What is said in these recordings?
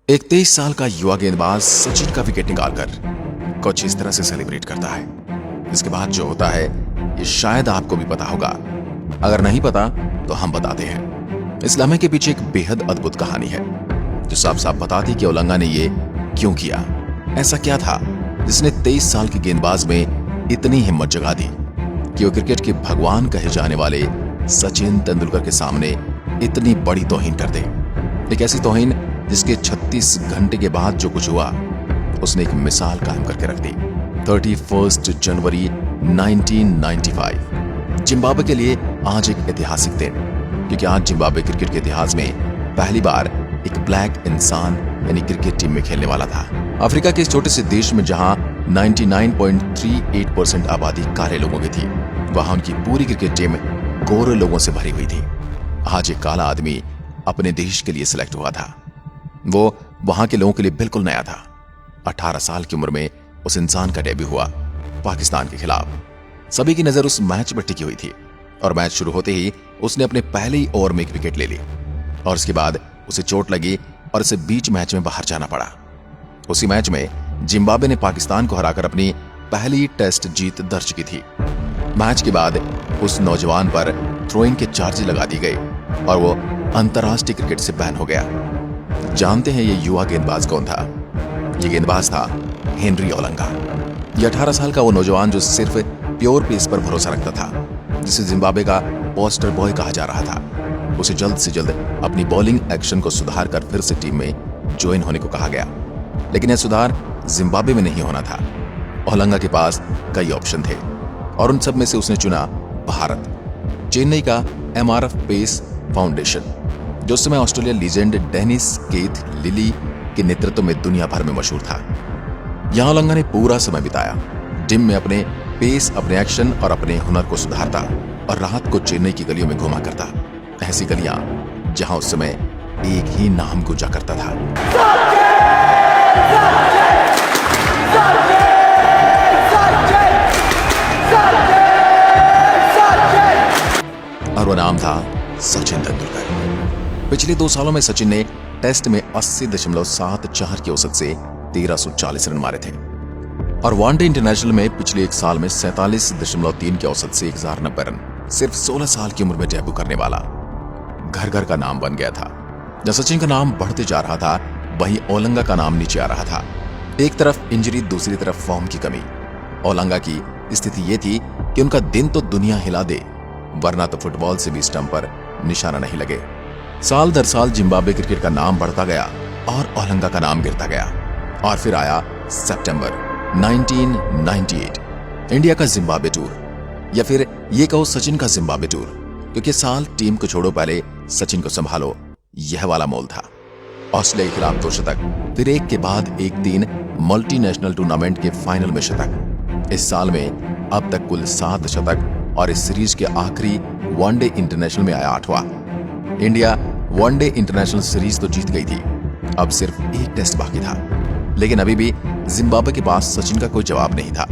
एक 23 साल का युवा गेंदबाज सचिन का विकेट निकालकर कुछ इस तरह से सेलिब्रेट करता है। इसके बाद जो होता है ये शायद आपको भी पता होगा, अगर नहीं पता तो हम बताते हैं। इस लम्हे के पीछे एक बेहद अद्भुत कहानी है जो साफ साफ बताती कि ओलंगा ने ये क्यों किया। ऐसा क्या था जिसने 23 साल के गेंदबाज में इतनी हिम्मत जगा दी कि वो क्रिकेट के भगवान कहे जाने वाले सचिन तेंदुलकर के सामने इतनी बड़ी तौहीन कर दे। एक ऐसी तौहीन जिसके 36 घंटे के बाद जो कुछ हुआ उसने एक मिसाल कायम करके रख दी। 31 जनवरी 1995 जिम्बाब्वे के लिए आज एक ऐतिहासिक दिन, क्योंकि आज जिम्बाब्वे क्रिकेट के इतिहास में पहली बार एक ब्लैक इंसान यानी क्रिकेट टीम में खेलने वाला था। अफ्रीका के इस छोटे से देश में जहां 99.38% आबादी काले लोगों की थी, वहां उनकी पूरी क्रिकेट टीम गोरे लोगों से भरी हुई थी। आज एक काला आदमी अपने देश के लिए सिलेक्ट हुआ था। वो वहां के लोगों के लिए बिल्कुल नया था। 18 साल की उम्र में उस इंसान का डेब्यू हुआ पाकिस्तान के खिलाफ। सभी की नजर उस मैच पर टिकी हुई थी और मैच शुरू होते ही उसने अपने पहले ही ओवर में एक विकेट ले ली और उसके बाद उसे चोट लगी और उसे बीच मैच में बाहर जाना पड़ा। उसी मैच में जिम्बाब्वे ने पाकिस्तान को हराकर अपनी पहली टेस्ट जीत दर्ज की थी। मैच के बाद उस नौजवान पर थ्रोइंग के चार्जेस लगा दी गई और वो अंतर्राष्ट्रीय क्रिकेट से बैन हो गया। जानते हैं ये युवा गेंदबाज कौन था? ये गेंदबाज था हेनरी ओलंगा। ये 18 साल का वो नौजवान जो सिर्फ प्योर पेस पर भरोसा रखता था, जिसे जिम्बाब्वे का पोस्टर बॉय कहा जा रहा था। उसे जल्द से जल्द अपनी बॉलिंग एक्शन को सुधार कर फिर से टीम में ज्वाइन होने को कहा गया, लेकिन यह सुधार जिम्बाब्वे में नहीं होना था। ओलंगा के पास कई ऑप्शन थे और उन सब में से उसने चुना भारत। चेन्नई का MRF पेस फाउंडेशन, जो उस समय Australia legend Dennis Keith Lillee के नेतृत्व में दुनिया भर में मशहूर था। यहां ओलंगा ने पूरा समय बिताया। जिम में अपने पेस, अपने एक्शन और अपने हुनर को सुधारता और रात को चेन्नई की गलियों में घुमा करता, ऐसी गलियां जहां उस समय एक ही नाम गूंजा करता था, और वो नाम था सचिन तेंदुलकर। पिछले 2 सालों में सचिन ने टेस्ट में 80.74 की औसत से 1340 रन मारे थे और वनडे इंटरनेशनल में पिछले 1 साल में 47.3 की औसत से 1090 रन। सिर्फ 16 साल की उम्र में डेब्यू करने वाला घर घर का नाम बन गया था। जब सचिन का नाम बढ़ते जा रहा था, वहीं ओलंगा का नाम नीचे आ रहा था। एक तरफ इंजरी, दूसरी तरफ फॉर्म की कमी। ओलंगा की स्थिति ये थी कि उनका दिन तो दुनिया हिला दे, वरना तो फुटबॉल से भी स्टंप पर निशाना नहीं लगे। साल दर साल जिम्बाब्वे क्रिकेट का नाम बढ़ता गया और ओलंगा का नाम गिरता गया। और फिर आया सितंबर 1998, इंडिया का जिम्बाब्वे टूर, या फिर ये कहो सचिन का जिम्बाब्वे टूर, क्योंकि साल टीम को छोड़ो, पहले सचिन को संभालो, यह वाला मोल था। ऑस्ट्रेलिया के खिलाफ 2 शतक, फिर एक के बाद एक 3 मल्टीनेशनल टूर्नामेंट के फाइनल में शतक। इस साल में अब तक कुल 7 शतक और इस सीरीज के आखिरी वनडे इंटरनेशनल में आया 8वां। इंडिया वनडे इंटरनेशनल सीरीज तो जीत गई थी, अब सिर्फ एक टेस्ट बाकी था, लेकिन अभी भी जिम्बाब्वे के पास सचिन का कोई जवाब नहीं था।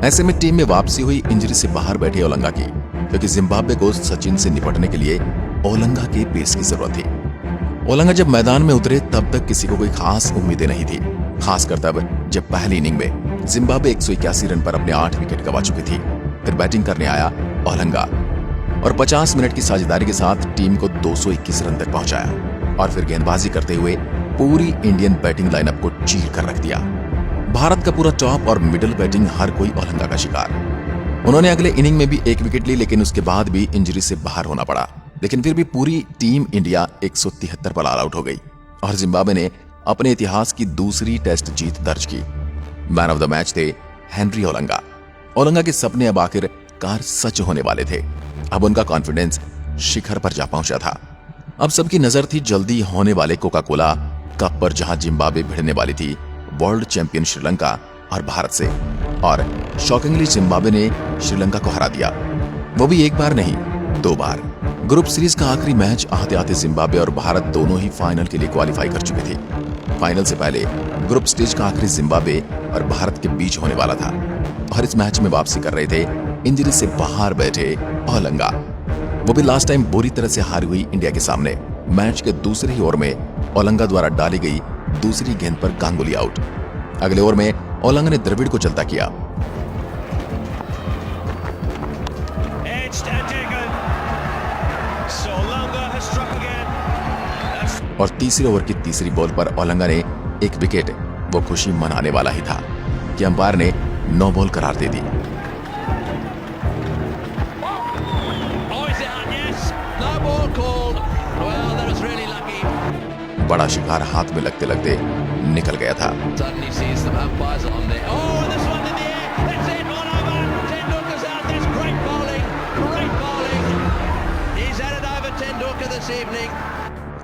ऐसे में टीम में वापसी हुई इंजरी से बाहर बैठे ओलंगा की, क्योंकि जिम्बाब्वे को सचिन से निपटने के लिए ओलंगा के पेस की जरूरत थी। ओलंगा जब मैदान में उतरे तब तक किसी को कोई खास उम्मीदें नहीं थी, खासकर तब जब पहली इनिंग में जिम्बाब्वे 181 रन पर अपने 8 विकेट गंवा चुकी थी। फिर बैटिंग करने आया ओलंगा और 50 मिनट की साझेदारी के साथ टीम को 221 रन तक पहुंचाया और फिर गेंदबाजी करते हुए पूरी इंडियन बैटिंग लाइनअप को चीर कर रख दिया। भारत का पूरा टॉप और मिडिल बैटिंग हर कोई ओलंगा का शिकार। उन्होंने अगले इनिंग में भी 1 विकेट ली, लेकिन उसके बाद भी इंजरी से बाहर होना पड़ा। लेकिन फिर भी पूरी टीम इंडिया 173 पर ऑल आउट हो गई और जिम्बाब्वे ने अपने इतिहास की दूसरी टेस्ट जीत दर्ज की। मैन ऑफ द मैच थे हेनरी ओलंगा। ओलंगा के सपने अब आखिरकार सच होने वाले थे। अब उनका कॉन्फिडेंस शिखर पर जा पहुंचा था। अब सबकी नजर थी जल्दी होने वाले कोका कोला कप पर, जहां जिम्बाब्वे भिड़ने वाली थी वर्ल्ड चैंपियन श्रीलंका और भारत से। और शॉकिंगली जिम्बाब्वे ने श्रीलंका को हरा दिया, वो भी एक बार नहीं 2 बार। ग्रुप सीरीज का आखिरी मैच आते आते जिम्बाब्वे और भारत दोनों ही फाइनल के लिए क्वालिफाई कर चुके थे। फाइनल से पहले ग्रुप स्टेज का आखिरी जिम्बाब्वे और भारत के बीच होने वाला था और इस मैच में वापसी कर रहे थे इंजरी से बाहर बैठे ओलंगा। वो भी लास्ट टाइम बुरी तरह से हारी हुई इंडिया के सामने। मैच के दूसरे ही ओवर में ओलंगा द्वारा डाली गई दूसरी गेंद पर गांगुली आउट। अगले ओवर में ओलंगा ने द्रविड़ को चलता किया और तीसरे ओवर की तीसरी बॉल पर ओलंगा ने एक विकेट, वो खुशी मनाने वाला ही था कि अंपायर ने 9 बॉल करार दे दी। बड़ा शिकार हाथ में लगते लगते निकल गया था।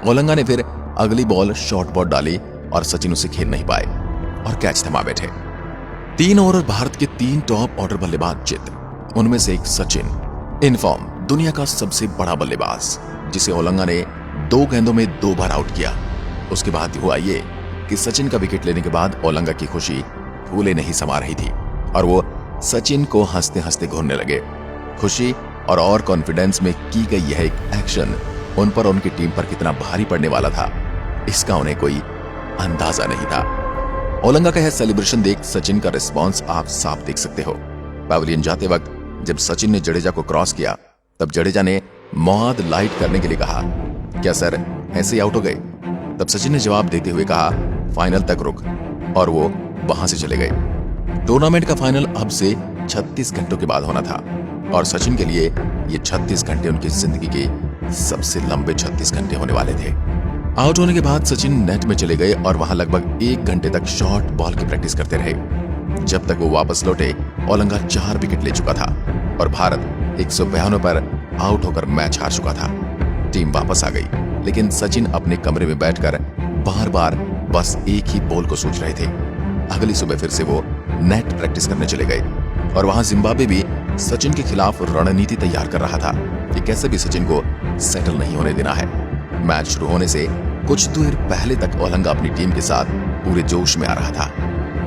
ओलंगा ने फिर अगली बॉल शॉर्ट बॉल डाली और सचिन उसे खेल नहीं पाए और कैच थमा बैठे। 3 ओवर भारत के 3 टॉप ऑर्डर बल्लेबाज चित, उनमें से एक सचिन, इन फॉर्म दुनिया का सबसे बड़ा बल्लेबाज, जिसे ओलंगा ने 2 गेंदों में 2 बार आउट किया। उसके बाद हुआ ये कि सचिन का विकेट लेने के बाद ओलंगा की खुशी फूले नहीं समा रही थी और वो सचिन को हंसते हंसते घूरने लगे। खुशी और कॉन्फिडेंस में की गई यह एक एक्शन उन पर और उनकी टीम पर कितना भारी पड़ने वाला था, इसका उन्हें कोई अंदाजा नहीं था। ओलंगा का यह सेलिब्रेशन देख सचिन का रिस्पॉन्स आप साफ देख सकते हो। पैवेलियन जाते वक्त जब सचिन ने जडेजा को क्रॉस किया, तब जडेजा ने मौआद लाइट करने के लिए कहा, क्या सर ऐसे ही आउट हो गए? तब सचिन ने जवाब देते हुए कहा, फाइनल तक रुक, और वो वहां से चले गए। टूर्नामेंट का फाइनल अब से 36 घंटों के बाद होना था और सचिन के लिए ये 36 घंटे उनकी जिंदगी के सबसे लंबे 36 घंटे होने वाले थे। आउट होने के बाद सचिन नेट में चले गए और वहां लगभग 1 घंटे तक शॉर्ट बॉल की प्रैक्टिस करते रहे। जब तक वो वापस लौटे, ओलंगा 4 विकेट ले चुका था और भारत 152 पर आउट होकर मैच हार चुका था। टीम वापस आ गई, लेकिन सचिन अपने कमरे में बैठकर बार बार बस एक ही बॉल को सोच रहे थे। अगली सुबह फिर से वो नेट प्रैक्टिस करने चले गए और वहां जिम्बाब्वे भी सचिन के खिलाफ रणनीति तैयार कर रहा था कि कैसे भी सचिन को सेटल नहीं होने देना है। मैच शुरू होने से कुछ देर पहले तक ओलंगा अपनी टीम के साथ पूरे जोश में आ रहा था,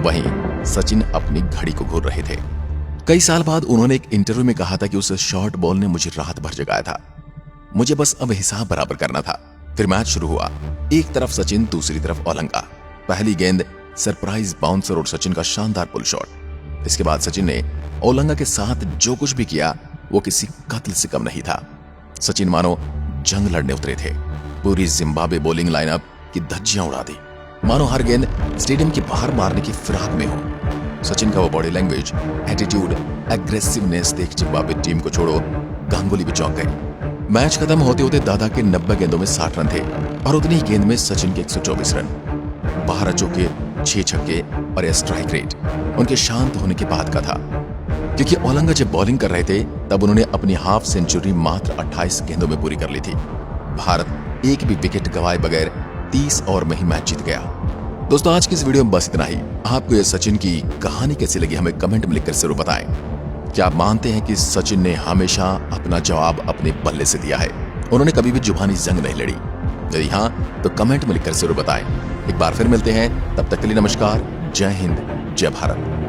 वहीं सचिन अपनी घड़ी को घूर रहे थे। कई साल बाद उन्होंने एक इंटरव्यू में कहा था कि उस शॉर्ट बॉल ने मुझे रात भर जगाया था, मुझे बस अब हिसाब बराबर करना था। फिर मैच शुरू हुआ, एक तरफ सचिन, दूसरी तरफ ओलंगा। पहली गेंद सरप्राइज बाउंसर और सचिन का शानदार पुल शॉट। इसके बाद सचिन ने ओलंगा के साथ जो कुछ भी किया वो किसी कत्ल से कम नहीं था। सचिन मानो जंग लड़ने उतरे थे। पूरी जिम्बाब्वे बॉलिंग लाइनअप की धज्जियां उड़ा दी, मानो हर गेंद स्टेडियम के बाहर मारने की फिराक में हो। सचिन का वो बॉडी लैंग्वेज, एटीट्यूड, एग्रेसिवनेस देख जिम्बाब्वे टीम को छोड़ो गांगुली भी चौंक गए। मैच खत्म होते होते दादा के 90 गेंदों में 60 रन थे और उतनी ही गेंद में सचिन के 124 रन, 12 चौके, 6 छक्के और यह स्ट्राइक रेट उनके शांत होने के बाद का था। क्योंकि ओलंगा जब बॉलिंग कर रहे थे तब उन्होंने अपनी हाफ सेंचुरी मात्र 28 गेंदों में पूरी कर ली थी। भारत एक भी विकेट गंवाए बगैर 30 ओवर में ही मैच जीत गया। दोस्तों, आज की इस वीडियो में बस इतना ही। आपको यह सचिन की कहानी कैसी लगी हमें कमेंट में लिखकर जरूर बताएं। क्या आप मानते हैं कि सचिन ने हमेशा अपना जवाब अपने बल्ले से दिया है, उन्होंने कभी भी जुबानी जंग नहीं लड़ी? यदि हाँ तो कमेंट में लिखकर जरूर बताएं। एक बार फिर मिलते हैं, तब तक के लिए नमस्कार, जय हिंद, जय भारत।